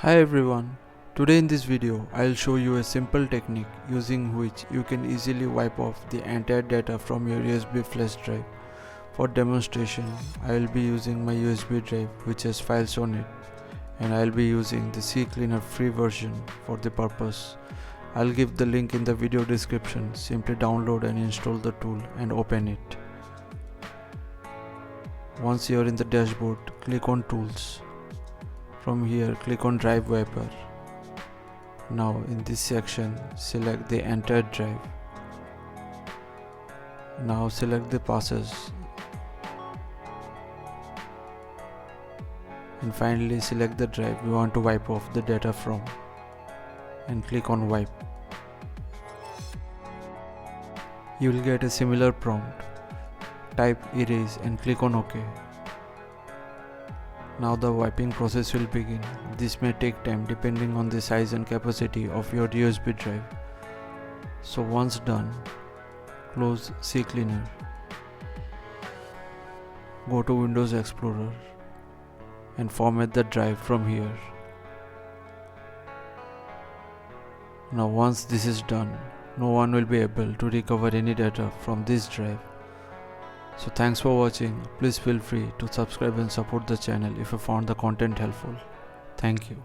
Hi everyone, today in this video I'll show you a simple technique using which you can easily wipe off the entire data from your USB flash drive. For demonstration, I'll be using my USB drive which has files on it, and I'll be using the CCleaner free version for the purpose. I'll give the link in the video description. Simply download and install the tool and open it. Once you're in the dashboard, click on Tools. From here, click on Drive Wiper. Now in this section, select the entire drive. Now select the passes. And finally select the drive you want to wipe off the data from. And click on Wipe. You will get a similar prompt. Type Erase and click on OK. Now the wiping process will begin. This may take time depending on the size and capacity of your USB drive. So once done, close CCleaner. Go to Windows Explorer and format the drive from here. Now once this is done, no one will be able to recover any data from this drive. So thanks for watching. Please feel free to subscribe and support the channel if you found the content helpful. Thank you.